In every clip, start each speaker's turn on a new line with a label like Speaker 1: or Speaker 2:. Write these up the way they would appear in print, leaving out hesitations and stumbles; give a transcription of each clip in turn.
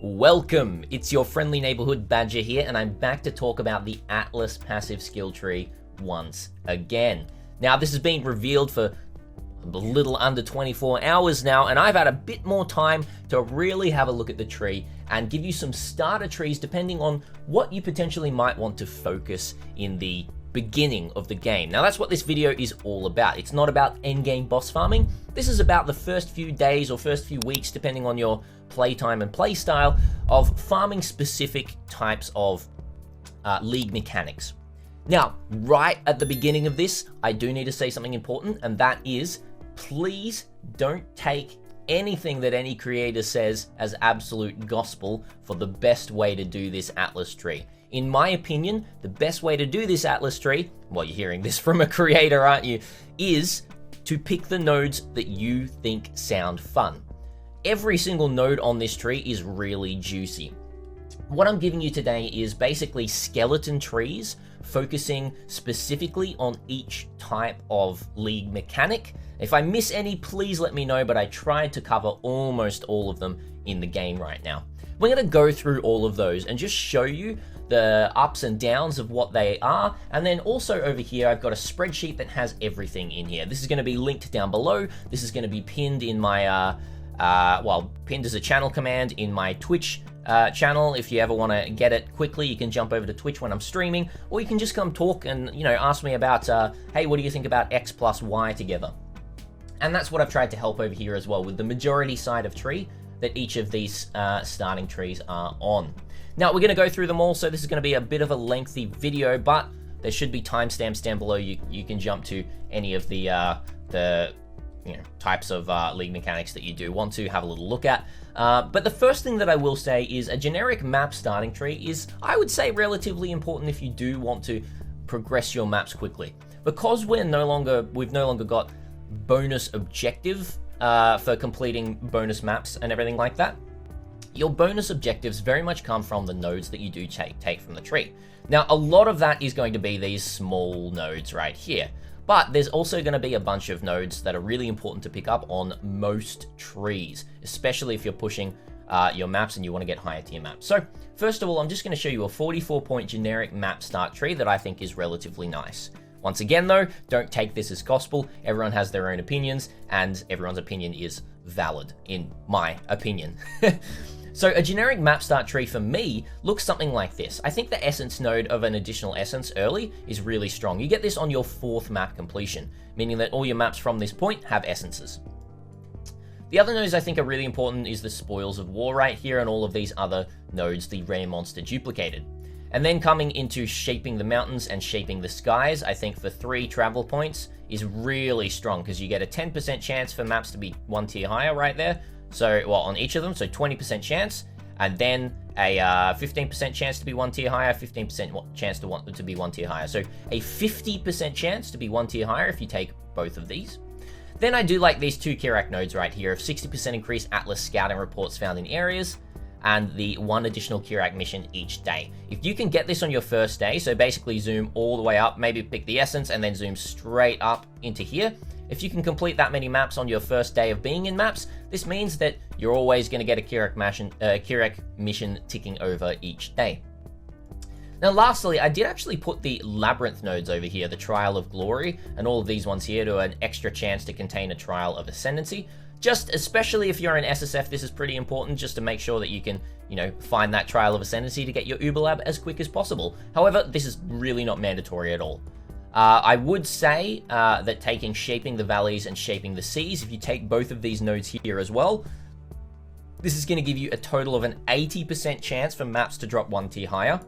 Speaker 1: Welcome, it's your friendly neighborhood Badger here, and I'm back to talk about the Atlas passive skill tree once again. Now, this has been revealed for a little under 24 hours now, and I've had a bit more time to really have a look at the tree and give you some starter trees depending on what you potentially might want to focus in the beginning of the game. Now, that's what this video is all about. It's not about endgame boss farming. This is about the first few days or first few weeks, depending on your playtime and play style, of farming specific types of league mechanics. Now, right at the beginning of this, I do need to say something important, and that is, please don't take anything that any creator says as absolute gospel for the best way to do this Atlas tree. In my opinion, the best way to do this Atlas tree, well, you're hearing this from a creator, aren't you, is to pick the nodes that you think sound fun. Every single node on this tree is really juicy. What I'm giving you today is basically skeleton trees, focusing specifically on each type of league mechanic. If I miss any, please let me know, but I tried to cover almost all of them in the game right now. We're going to go through all of those and just show you the ups and downs of what they are, and then also over here I've got a spreadsheet that has everything in here. This is going to be linked down below. This is going to be pinned in my, pinned as a channel command in my Twitch channel. If you ever want to get it quickly, you can jump over to Twitch when I'm streaming, or you can just come talk and, you know, ask me about, hey, what do you think about X plus Y together? And that's what I've tried to help over here as well, with the majority side of tree that each of these starting trees are on. Now, we're going to go through them all, so this is going to be a bit of a lengthy video, but there should be timestamps down below. You can jump to any of the types of league mechanics that you do want to have a little look at. But the first thing that I will say is a generic map starting tree is, I would say, relatively important if you do want to progress your maps quickly. Because we've no longer got bonus objective for completing bonus maps and everything like that. Your bonus objectives very much come from the nodes that you do take from the tree. Now, a lot of that is going to be these small nodes right here, but there's also going to be a bunch of nodes that are really important to pick up on most trees, especially if you're pushing your maps and you want to get higher tier maps. So first of all, I'm just going to show you a 44-point generic map start tree that I think is relatively nice. Once again though, don't take this as gospel. Everyone has their own opinions, and everyone's opinion is valid, in my opinion. So a generic map start tree for me looks something like this. I think the essence node of an additional essence early is really strong. You get this on your 4th map completion, meaning that all your maps from this point have essences. The other nodes I think are really important is the Spoils of War right here, and all of these other nodes, the Rare Monster Duplicated. And then coming into Shaping the Mountains and Shaping the Skies, I think for 3 travel points is really strong, because you get a 10% chance for maps to be 1 tier higher right there. So, well, on each of them, so 20% chance, and then a 15% chance to be 1 tier higher, 15% chance to be 1 tier higher. So a 50% chance to be 1 tier higher if you take both of these. Then I do like these 2 Kirak nodes right here of 60% increased Atlas scouting reports found in areas, and the 1 additional Kirak mission each day. If you can get this on your first day, so basically zoom all the way up, maybe pick the essence and then zoom straight up into here. If you can complete that many maps on your first day of being in maps, this means that you're always going to get a Kirak mission ticking over each day. Now lastly, I did actually put the Labyrinth nodes over here, the Trial of Glory, and all of these ones here to an extra chance to contain a Trial of Ascendancy. Just especially if you're in SSF, this is pretty important, just to make sure that you can, find that Trial of Ascendancy to get your Uber Lab as quick as possible. However, this is really not mandatory at all. I would say that taking Shaping the Valleys and Shaping the Seas, if you take both of these nodes here as well, this is going to give you a total of an 80% chance for maps to drop 1 tier higher.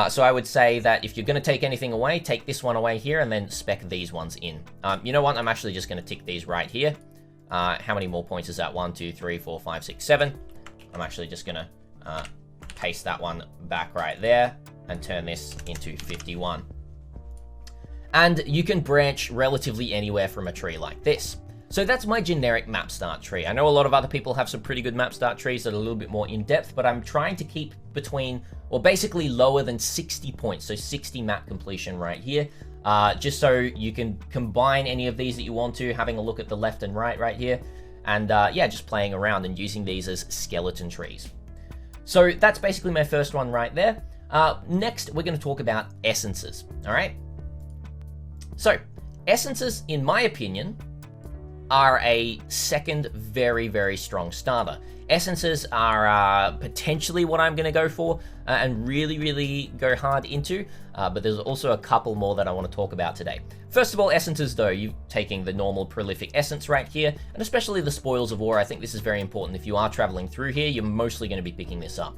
Speaker 1: So I would say that if you're going to take anything away, take this one away here and then spec these ones in. You know what? I'm actually just going to tick these right here. How many more points is that? 1, 2, 3, 4, 5, 6, 7. I'm actually just going to paste that one back right there and turn this into 51. And you can branch relatively anywhere from a tree like this. So that's my generic map start tree. I know a lot of other people have some pretty good map start trees that are a little bit more in depth, but I'm trying to keep between, or basically lower than 60 points, so 60 map completion right here. just so you can combine any of these that you want to, having a look at the left and right here, and yeah, just playing around and using these as skeleton trees. So that's basically my first one right there. Next, we're going to talk about essences, all right? So, essences, in my opinion, are a second very, very strong starter. Essences are potentially what I'm going to go for and really, really go hard into, but there's also a couple more that I want to talk about today. First of all, essences though, you're taking the normal prolific essence right here, and especially the Spoils of War. I think this is very important. If you are traveling through here, you're mostly going to be picking this up.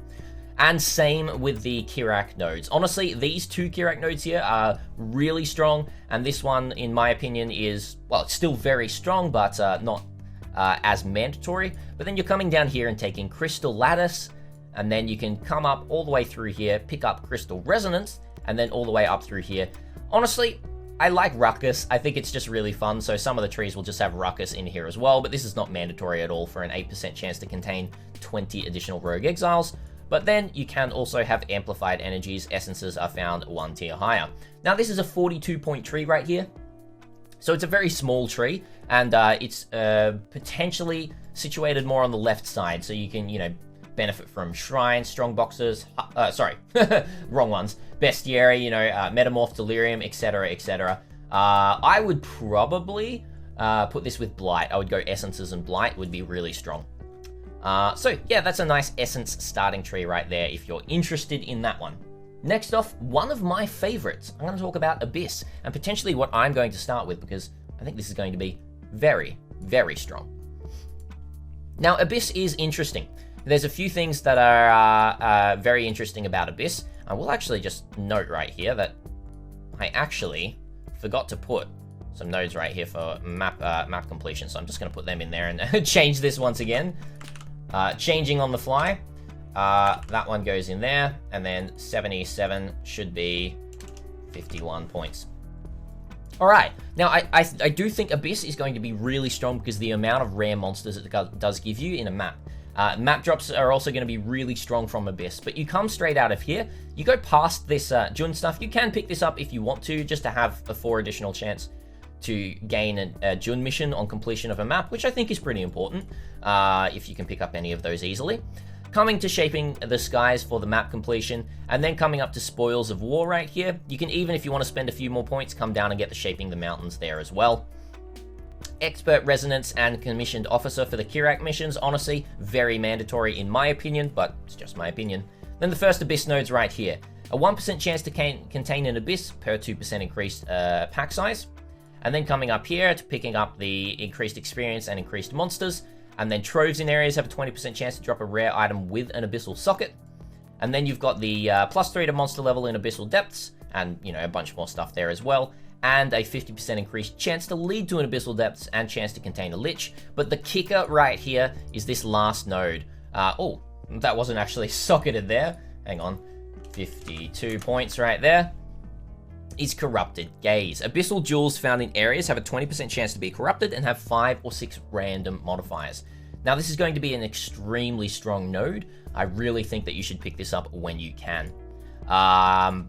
Speaker 1: And same with the Kirak nodes. Honestly, these two Kirak nodes here are really strong, and this one, in my opinion, is, well, it's still very strong, but not as mandatory. But then you're coming down here and taking Crystal Lattice, and then you can come up all the way through here, pick up Crystal Resonance, and then all the way up through here. Honestly, I like Ruckus. I think it's just really fun, so some of the trees will just have Ruckus in here as well, but this is not mandatory at all for an 8% chance to contain 20 additional Rogue Exiles. But then you can also have amplified energies. Essences are found 1 tier higher. Now this is a 42-point tree right here. So it's a very small tree, and it's potentially situated more on the left side. So you can, you know, benefit from Shrines, Strongboxes, sorry, wrong ones. Bestiary, you know, Metamorph, Delirium, etc, etc. I would probably put this with Blight. I would go Essences and Blight would be really strong. So yeah, that's a nice essence starting tree right there if you're interested in that one. Next off, one of my favorites. I'm going to talk about Abyss, and potentially what I'm going to start with, because I think this is going to be very, very strong. Now, Abyss is interesting. There's a few things that are very interesting about Abyss. I will actually just note right here that I actually forgot to put some nodes right here for map completion, so I'm just going to put them in there and change this once again. Changing on the fly. That one goes in there, and then 77 should be 51 points. All right, now I do think Abyss is going to be really strong because the amount of rare monsters it does give you in a map. Map drops are also going to be really strong from Abyss, but you come straight out of here, you go past this Jun stuff. You can pick this up if you want to, just to have a 4 additional chance to gain a Jun mission on completion of a map, which I think is pretty important, if you can pick up any of those easily. Coming to Shaping the Skies for the map completion, and then coming up to Spoils of War right here. You can even, if you want to spend a few more points, come down and get the Shaping the Mountains there as well. Expert Resonance and Commissioned Officer for the Kirak missions, honestly, very mandatory in my opinion, but it's just my opinion. Then the first Abyss nodes right here. A 1% chance to contain an Abyss per 2% increased pack size. And then coming up here to picking up the increased experience and increased monsters. And then Troves in areas have a 20% chance to drop a rare item with an Abyssal Socket. And then you've got the +3 to monster level in Abyssal Depths, and, you know, a bunch more stuff there as well. And a 50% increased chance to lead to an Abyssal Depths and chance to contain a Lich. But the kicker right here is this last node. Oh, that wasn't actually socketed there. Hang on. 52 points right there. Is Corrupted Gaze. Abyssal jewels found in areas have a 20% chance to be corrupted and have 5 or 6 random modifiers. Now this is going to be an extremely strong node. I really think that you should pick this up when you can.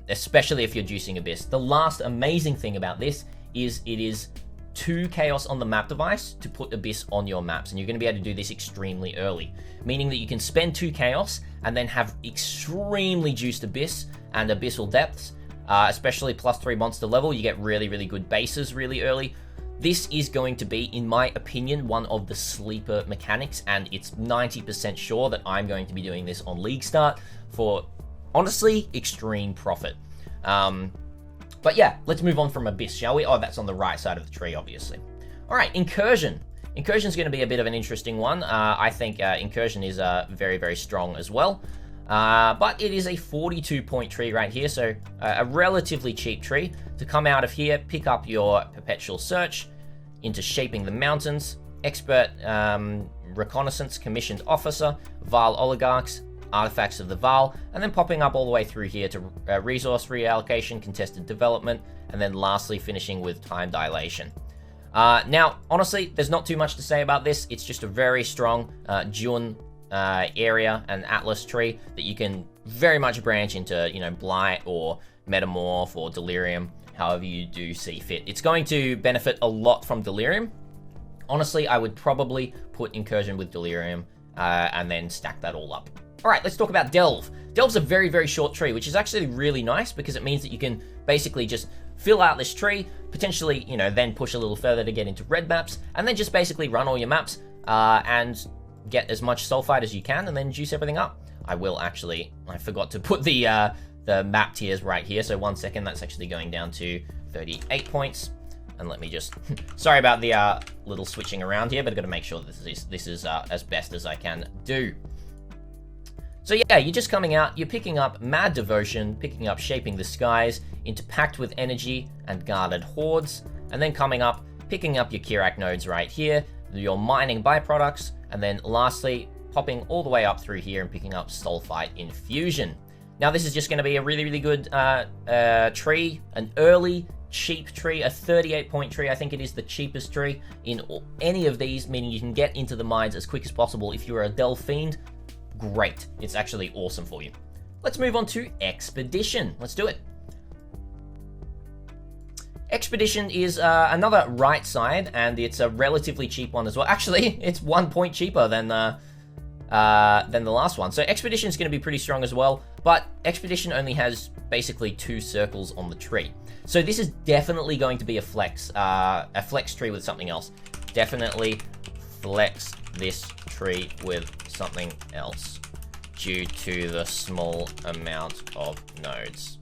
Speaker 1: Especially if you're juicing Abyss. The last amazing thing about this is it is 2 chaos on the map device to put Abyss on your maps, and you're going to be able to do this extremely early, meaning that you can spend 2 chaos and then have extremely juiced Abyss and Abyssal Depths. Especially +3 monster level, you get really, really good bases really early. This is going to be, in my opinion, one of the sleeper mechanics, and it's 90% sure that I'm going to be doing this on League Start for, honestly, extreme profit. But yeah, let's move on from Abyss, shall we? Oh, that's on the right side of the tree, obviously. All right, Incursion. Incursion's going to be a bit of an interesting one. I think Incursion is very, very strong as well. But it is a 42-point tree right here, so a relatively cheap tree. To come out of here, pick up your Perpetual Search into Shaping the Mountains, Expert Reconnaissance, Commissioned Officer, Vaal Oligarchs, Artifacts of the Vaal, and then popping up all the way through here to Resource Reallocation, Contested Development, and then lastly finishing with Time Dilation. Now, honestly, there's not too much to say about this. It's just a very strong Jun area and Atlas tree that you can very much branch into, you know, Blight or Metamorph or Delirium, however you do see fit. It's going to benefit a lot from Delirium. Honestly, I would probably put Incursion with Delirium and then stack that all up. All right, let's talk about Delve. Delve's a very, very short tree, which is actually really nice because it means that you can basically just fill out this tree, potentially, you know, then push a little further to get into red maps, and then just basically run all your maps and get as much sulfite as you can and then juice everything up. I forgot to put the map tiers right here, so 1 second, that's actually going down to 38 points. And let me just, sorry about the little switching around here, but I've got to make sure that this is as best as I can do. So yeah, you're just coming out, you're picking up Mad Devotion, picking up Shaping the Skies into Packed with Energy and Guarded Hordes, and then coming up, picking up your Kirak nodes right here, your mining byproducts, and then lastly, popping all the way up through here and picking up Sulfite Infusion. Now this is just going to be a really, really good tree, an early, cheap tree, a 38-point tree. I think it is the cheapest tree in any of these, meaning you can get into the mines as quick as possible. If you're a Delve Fiend, great. It's actually awesome for you. Let's move on to Expedition. Let's do it. Expedition is another right side, and it's a relatively cheap one as well. Actually, it's 1 point cheaper than the last one. So Expedition is going to be pretty strong as well, but Expedition only has basically 2 circles on the tree. So this is definitely going to be a flex tree with something else. Definitely flex this tree with something else due to the small amount of nodes.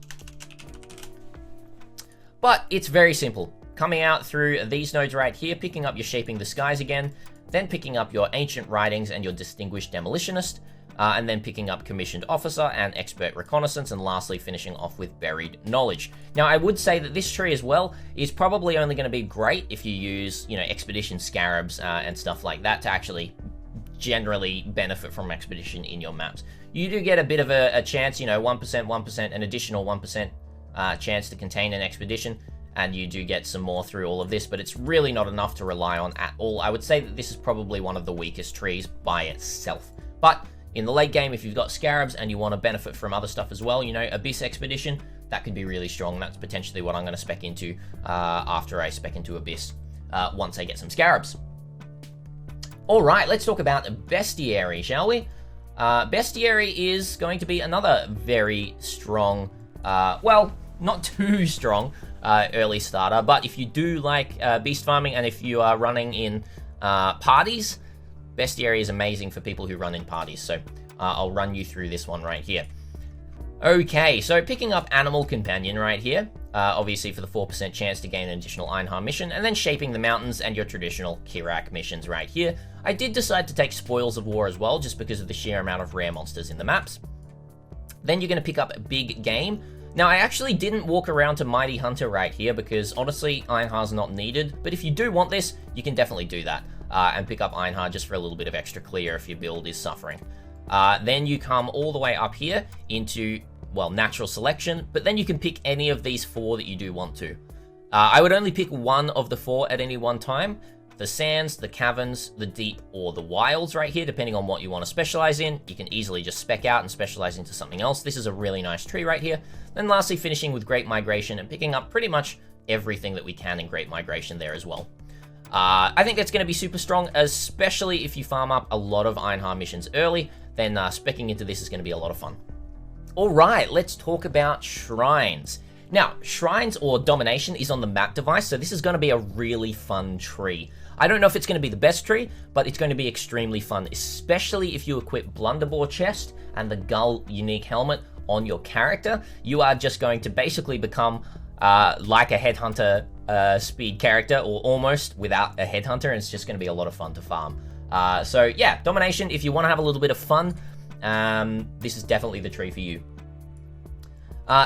Speaker 1: But it's very simple. Coming out through these nodes right here, picking up your Shaping the Skies again, then picking up your Ancient Writings and your Distinguished Demolitionist, and then picking up Commissioned Officer and Expert Reconnaissance, and lastly finishing off with Buried Knowledge. Now I would say that this tree as well is probably only going to be great if you use, you know, Expedition Scarabs and stuff like that to actually generally benefit from Expedition in your maps. You do get a bit of a chance, you know, 1%, an additional 1% chance to contain an Expedition, and you do get some more through all of this, but it's really not enough to rely on at all. I would say that this is probably one of the weakest trees by itself. But in the late game, if you've got Scarabs and you want to benefit from other stuff as well, you know, Abyss Expedition, that could be really strong. That's potentially what I'm going to spec into after I spec into Abyss once I get some Scarabs. All right, let's talk about Bestiary, shall we? Bestiary is going to be another very strong, well, not too strong early starter, but if you do like beast farming and if you are running in parties, Bestiary is amazing for people who run in parties, so I'll run you through this one right here. Okay, so picking up Animal Companion right here, obviously for the 4% chance to gain an additional Einhar mission, and then Shaping the Mountains and your traditional Kirak missions right here. I did decide to take Spoils of War as well, just because of the sheer amount of rare monsters in the maps. Then you're going to pick up Big Game. Now, I actually didn't walk around to Mighty Hunter right here, because honestly, Einhar's not needed, but if you do want this, you can definitely do that. And pick up Einhar just for a little bit of extra clear if your build is suffering. Then you come all the way up here into, well, Natural Selection, but then you can pick any of these 4 that you do want to. I would only pick one of the 4 at any one time. The Sands, the Caverns, the Deep, or the Wilds right here, depending on what you want to specialize in. You can easily just spec out and specialize into something else. This is a really nice tree right here. Then lastly, finishing with Great Migration and picking up pretty much everything that we can in Great Migration there as well. I think that's going to be super strong, especially if you farm up a lot of Einhar missions early, then speccing into this is going to be a lot of fun. All right, let's talk about Shrines. Now, Shrines or Domination is on the map device, so this is going to be a really fun tree. I don't know if it's going to be the best tree, but it's going to be extremely fun, especially if you equip Blunderbore Chest and the Gull Unique Helmet on your character. You are just going to basically become like a Headhunter speed character, or almost without a Headhunter, and it's just going to be a lot of fun to farm. So yeah, Domination, if you want to have a little bit of fun, this is definitely the tree for you.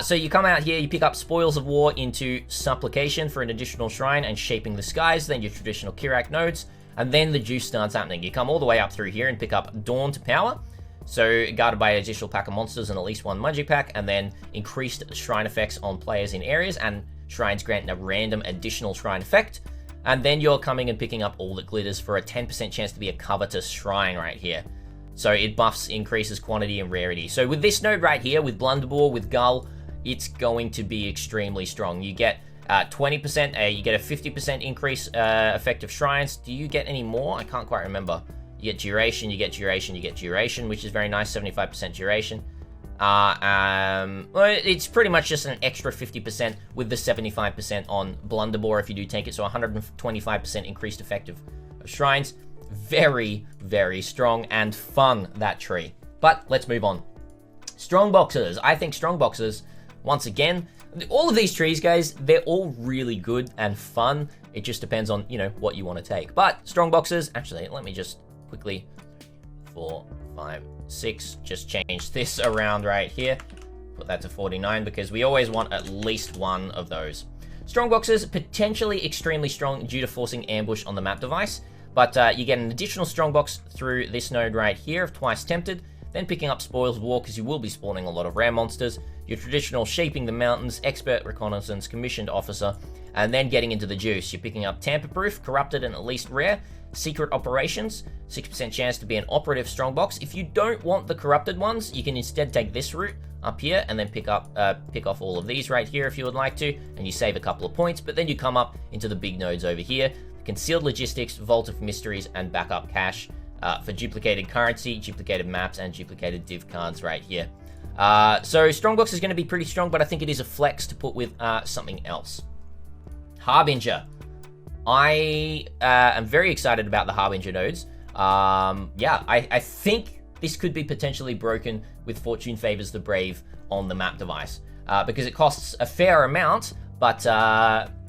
Speaker 1: So you come out here, you pick up Spoils of War into Supplication for an additional shrine and Shaping the Skies, then your traditional Kirak nodes, and then the juice starts happening. You come all the way up through here and pick up Dawn to Power, so guarded by an additional pack of monsters and at least one magic pack, and then increased shrine effects on players in areas, and shrines grant a random additional shrine effect. And then you're coming and picking up All That Glitters for a 10% chance to be a covetous shrine right here. So it buffs, increases quantity and rarity. So with this node right here, with Blunderbore, with Gull, it's going to be extremely strong. You get 20%, you get a 50% increase effective shrines. Do you get any more? I can't quite remember. You get duration, you get duration, you get duration, which is very nice, 75% duration. Well, it's pretty much just an extra 50% with the 75% on Blunderbore if you do take it, so 125% increased effective of shrines. Very, very strong and fun, that tree. But let's move on. Strongboxes. I think Strongboxes, once again, all of these trees, guys, they're all really good and fun. It just depends on, you know, what you want to take. But Strongboxes, actually, let me just quickly, 4, 5, 6, just change this around right here. Put that to 49 because we always want at least one of those. Strongboxes, potentially extremely strong due to forcing ambush on the map device, but you get an additional strongbox through this node right here of Twice Tempted, then picking up Spoils of War because you will be spawning a lot of rare monsters, your traditional Shaping the Mountains, Expert Reconnaissance, Commissioned Officer, and then getting into the juice. You're picking up Tamper-Proof, Corrupted, and at least Rare, Secret Operations, 6% chance to be an operative strongbox. If you don't want the corrupted ones, you can instead take this route up here and then pick off all of these right here if you would like to, and you save a couple of points, but then you come up into the big nodes over here, Concealed Logistics, Vault of Mysteries, and Backup Cache for duplicated currency, duplicated maps, and duplicated div cards right here. So Strongbox is going to be pretty strong, but I think it is a flex to put with something else. Harbinger. I am very excited about the Harbinger nodes. Yeah, I think this could be potentially broken with Fortune Favors the Brave on the map device, because it costs a fair amount, but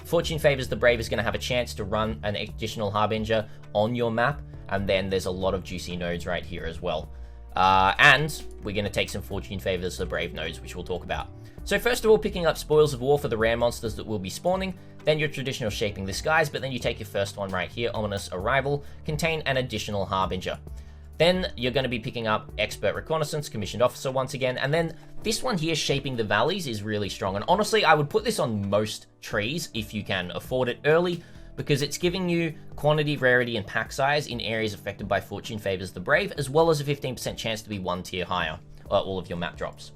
Speaker 1: Fortune Favors the Brave is going to have a chance to run an additional Harbinger on your map, and then there's a lot of juicy nodes right here as well. And we're going to take some Fortune Favors the Brave nodes, which we'll talk about. So first of all, picking up Spoils of War for the rare monsters that will be spawning, then your traditional Shaping the Skies, but then you take your first one right here, Ominous Arrival, contain an additional Harbinger. Then you're going to be picking up Expert Reconnaissance, Commissioned Officer once again, and then this one here, Shaping the Valleys, is really strong. And honestly, I would put this on most trees if you can afford it early, because it's giving you quantity, rarity, and pack size in areas affected by Fortune Favors the Brave, as well as a 15% chance to be one tier higher, all of your map drops.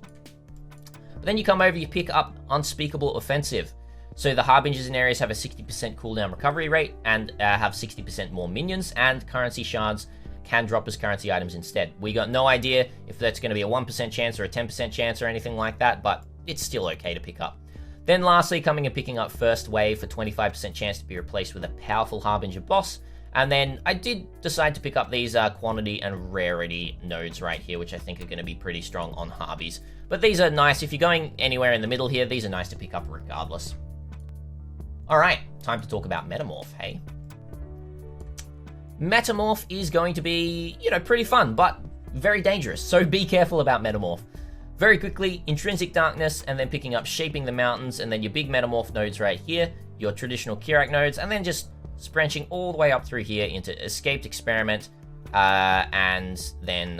Speaker 1: But then you come over, you pick up Unspeakable Offensive. So the Harbingers in areas have a 60% cooldown recovery rate and have 60% more minions, and currency shards can drop as currency items instead. We got no idea if that's going to be a 1% chance or a 10% chance or anything like that, but it's still okay to pick up. Then lastly, coming and picking up First Wave for 25% chance to be replaced with a powerful Harbinger boss. And then I did decide to pick up these quantity and rarity nodes right here, which I think are going to be pretty strong on Harbies. But these are nice. If you're going anywhere in the middle here, these are nice to pick up regardless. Alright, time to talk about Metamorph, hey? Metamorph is going to be, you know, pretty fun, but very dangerous, so be careful about Metamorph. Very quickly, Intrinsic Darkness, and then picking up Shaping the Mountains, and then your big Metamorph nodes right here, your traditional Kirak nodes, and then just branching all the way up through here into Escaped Experiment, and then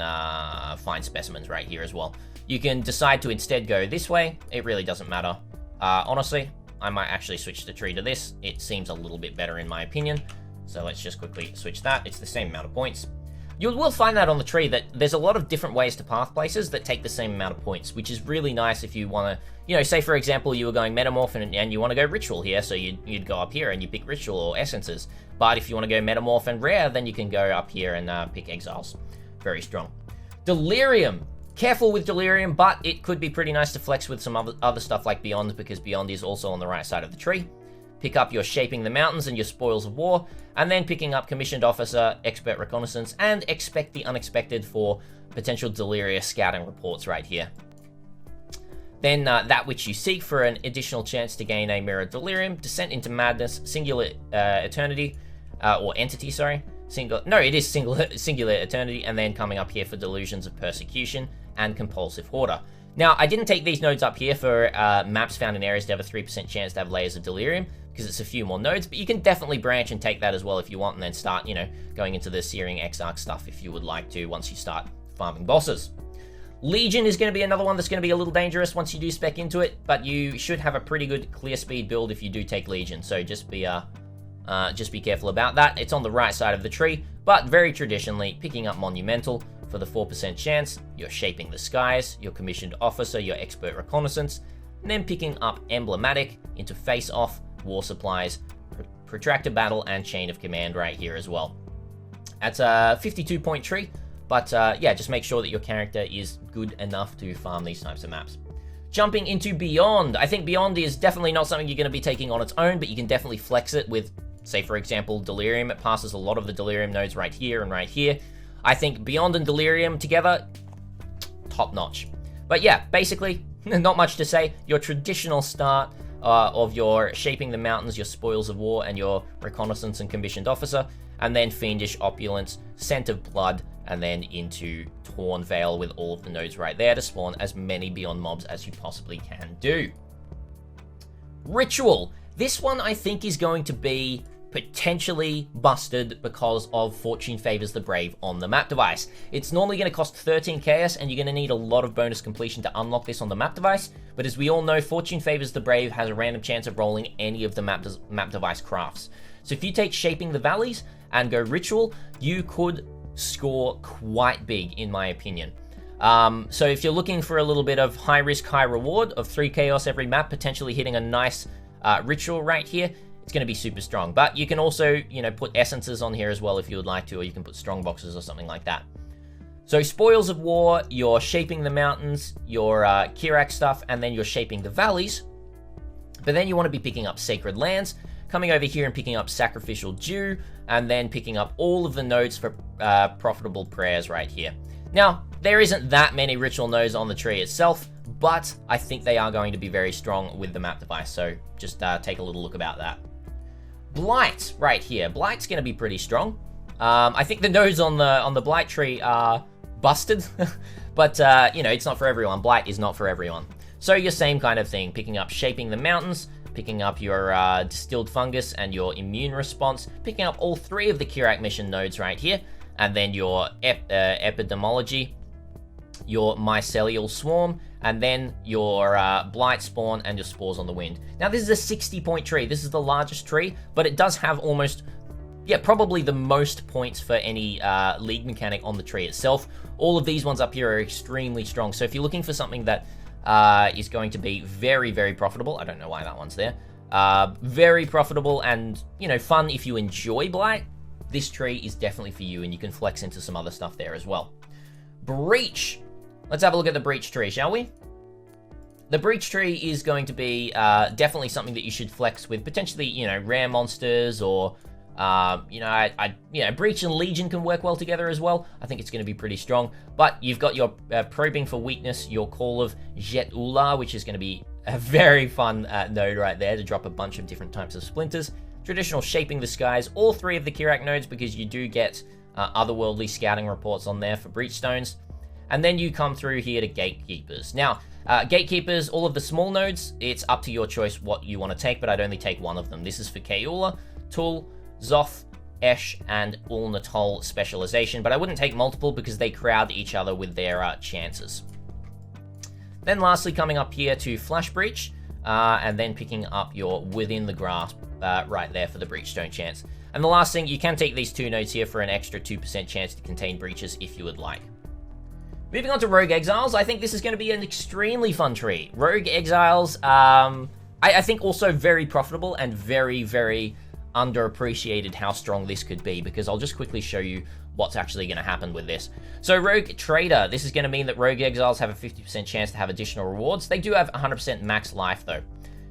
Speaker 1: Find Specimens right here as well. You can decide to instead go this way, it really doesn't matter. Honestly, I might actually switch the tree to this. It seems a little bit better in my opinion. So let's just quickly switch that. It's the same amount of points. You will find that on the tree that there's a lot of different ways to path places that take the same amount of points, which is really nice if you want to, you know, say for example you were going Metamorph and you want to go Ritual here, so you'd go up here and you pick Ritual or Essences. But if you want to go Metamorph and Rare, then you can go up here and pick Exiles. Very strong. Delirium. Careful with Delirium, but it could be pretty nice to flex with some other stuff like Beyond, because Beyond is also on the right side of the tree. Pick up your Shaping the Mountains and your Spoils of War, and then picking up Commissioned Officer, Expert Reconnaissance, and Expect the Unexpected for potential Delirious scouting reports right here. Then That Which You Seek for an additional chance to gain a Mirror Delirium, Descent into Madness, Singular Eternity, or Entity, sorry. It is Singular Eternity, and then coming up here for Delusions of Persecution and Compulsive Hoarder. Now, I didn't take these nodes up here for maps found in areas that have a 3% chance to have Layers of Delirium, because it's a few more nodes, but you can definitely branch and take that as well if you want, and then start, you know, going into the Searing Exarch stuff if you would like to once you start farming bosses. Legion is going to be another one that's going to be a little dangerous once you do spec into it, but you should have a pretty good clear speed build if you do take Legion, so just be careful about that. It's on the right side of the tree, but very traditionally, picking up Monumental for the 4% chance, you're Shaping the Skies, your Commissioned Officer, your Expert Reconnaissance, and then picking up Emblematic into Face Off War Supplies, Protracted Battle, and Chain of Command right here as well. That's a 52-point tree, but yeah, just make sure that your character is good enough to farm these types of maps. Jumping into Beyond. I think Beyond is definitely not something you're going to be taking on its own, but you can definitely flex it with, say, for example, Delirium. It passes a lot of the Delirium nodes right here and right here. I think Beyond and Delirium together, top notch. But yeah, basically, not much to say. Your traditional start of your Shaping the Mountains, your Spoils of War, and your Reconnaissance and Commissioned Officer, and then Fiendish Opulence, Scent of Blood, and then into Torn Veil with all of the nodes right there to spawn as many Beyond mobs as you possibly can do. Ritual. This one I think is going to be potentially busted because of Fortune Favors the Brave on the map device. It's normally going to cost 13 chaos, and you're going to need a lot of bonus completion to unlock this on the map device, but as we all know, Fortune Favors the Brave has a random chance of rolling any of the map device crafts. So if you take Shaping the Valleys and go Ritual, you could score quite big, in my opinion. So if you're looking for a little bit of high risk, high reward of 3 chaos every map, potentially hitting a nice Ritual right here, it's going to be super strong. But you can also, you know, put essences on here as well if you would like to, or you can put Strongboxes or something like that. So Spoils of War, you're Shaping the Mountains, your Kirak stuff, and then you're Shaping the Valleys. But then you want to be picking up Sacred Lands, coming over here and picking up Sacrificial Dew, and then picking up all of the nodes for Profitable Prayers right here. Now, there isn't that many ritual nodes on the tree itself, but I think they are going to be very strong with the map device, so just take a little look about that. Blight, right here. Blight's going to be pretty strong. I think the nodes on the Blight tree are busted, but, you know, it's not for everyone. Blight is not for everyone. So your same kind of thing, picking up Shaping the Mountains, picking up your Distilled Fungus and your Immune Response, picking up all 3 of the Kirak mission nodes right here, and then your Epidemiology, your Mycelial Swarm, and then your Blight Spawn and your Spores on the Wind. Now, this is a 60-point tree. This is the largest tree, but it does have almost, yeah, probably the most points for any league mechanic on the tree itself. All of these ones up here are extremely strong. So if you're looking for something that is going to be very, very profitable, I don't know why that one's there, very profitable and, you know, fun if you enjoy Blight, this tree is definitely for you, and you can flex into some other stuff there as well. Breach. Let's have a look at the Breach tree, shall we? The Breach tree is going to be definitely something that you should flex with, potentially, you know, rare monsters, or, you know, you know, Breach and Legion can work well together as well. I think it's going to be pretty strong. But you've got your Probing for Weakness, your Call of Jet Ula, which is going to be a very fun node right there to drop a bunch of different types of splinters. Traditional Shaping the Skies, all 3 of the Kirak nodes, because you do get otherworldly scouting reports on there for Breach Stones. And then you come through here to Gatekeepers. Now, Gatekeepers, all of the small nodes, it's up to your choice what you want to take, but I'd only take one of them. This is for Kaeula, Tul, Zoth, Esh, and Ulnatol specialization, but I wouldn't take multiple because they crowd each other with their chances. Then lastly, coming up here to Flash Breach, and then picking up your Within the Grasp right there for the Breachstone chance. And the last thing, you can take these 2 nodes here for an extra 2% chance to contain breaches if you would like. Moving on to Rogue Exiles, I think this is going to be an extremely fun tree. Rogue Exiles, I think also very profitable and very, very underappreciated how strong this could be, because I'll just quickly show you what's actually going to happen with this. So Rogue Trader, this is going to mean that Rogue Exiles have a 50% chance to have additional rewards. They do have 100% max life though.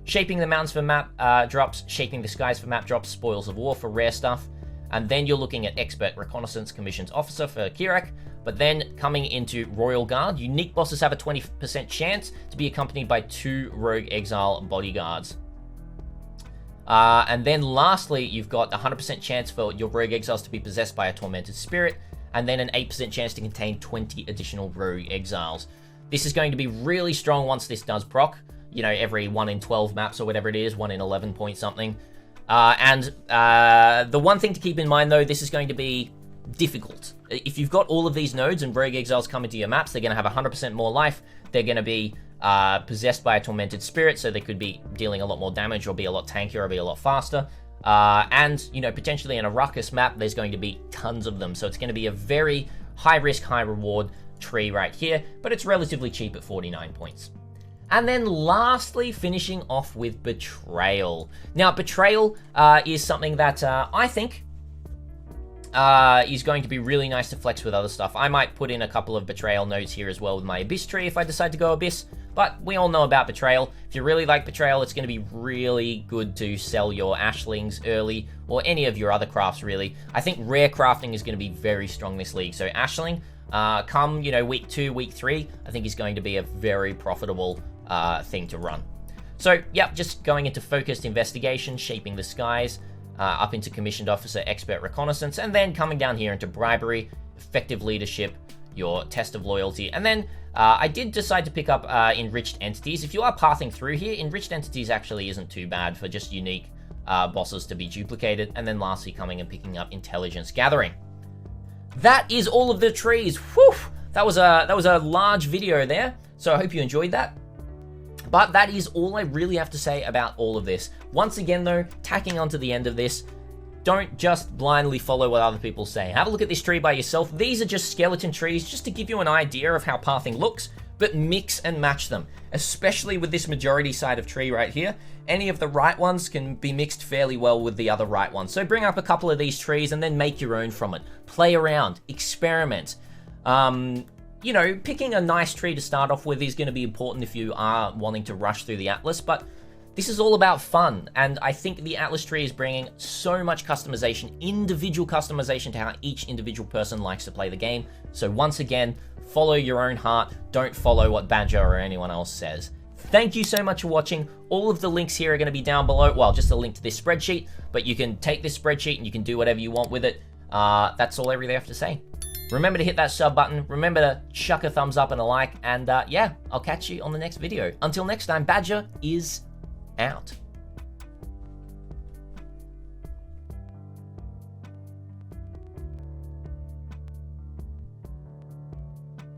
Speaker 1: Shaping the Mountains for map drops, Shaping the Skies for map drops, Spoils of War for rare stuff, and then you're looking at Expert Reconnaissance Commissioned Officer for Kirak. But then coming into Royal Guard, unique bosses have a 20% chance to be accompanied by 2 Rogue Exile bodyguards. And then lastly, you've got a 100% chance for your Rogue Exiles to be possessed by a Tormented Spirit, and then an 8% chance to contain 20 additional Rogue Exiles. This is going to be really strong once this does proc, you know, every 1 in 12 maps or whatever it is, 1 in 11 point something. The one thing to keep in mind though, this is going to be difficult. If you've got all of these nodes and Rogue Exiles come into your maps, they're going to have 100% more life. They're going to be possessed by a Tormented Spirit, so they could be dealing a lot more damage, or be a lot tankier, or be a lot faster. And, you know, potentially in a Ruckus map, there's going to be tons of them. So it's going to be a very high risk, high reward tree right here, but it's relatively cheap at 49 points. And then lastly, finishing off with Betrayal. Now, Betrayal is something that I think is going to be really nice to flex with other stuff. I might put in a couple of Betrayal nodes here as well with my Bestiary if I decide to go Abyss, but we all know about Betrayal. If you really like Betrayal, it's going to be really good to sell your Ashlings early, or any of your other crafts, really. I think rare crafting is going to be very strong this league, so Ashling, come, week 2, week 3, I think is going to be a very profitable thing to run. So, yep, just going into Focused Investigation, Shaping the Skies, up into Commissioned Officer, Expert Reconnaissance, and then coming down here into Bribery, Effective Leadership, your Test of Loyalty, and then I did decide to pick up Enriched Entities. If you are pathing through here, Enriched Entities actually isn't too bad for just unique bosses to be duplicated, and then lastly coming and picking up Intelligence Gathering. That is all of the trees. Whew! That was a large video there, so I hope you enjoyed that. But that is all I really have to say about all of this. Once again though, tacking onto the end of this, don't just blindly follow what other people say. Have a look at this tree by yourself. These are just skeleton trees just to give you an idea of how pathing looks, but mix and match them, especially with this majority side of tree right here. Any of the right ones can be mixed fairly well with the other right ones. So bring up a couple of these trees and then make your own from it. Play around, experiment. Picking a nice tree to start off with is going to be important if you are wanting to rush through the Atlas, but this is all about fun, and I think the Atlas tree is bringing so much customization, individual customization to how each individual person likes to play the game. So once again, follow your own heart, don't follow what Badger or anyone else says. Thank you so much for watching. All of the links here are going to be down below. Well, just a link to this spreadsheet, but you can take this spreadsheet and you can do whatever you want with it. That's all I really have to say. Remember to hit that sub button, remember to chuck a thumbs up and a like, and yeah, I'll catch you on the next video. Until next time, Badger is out.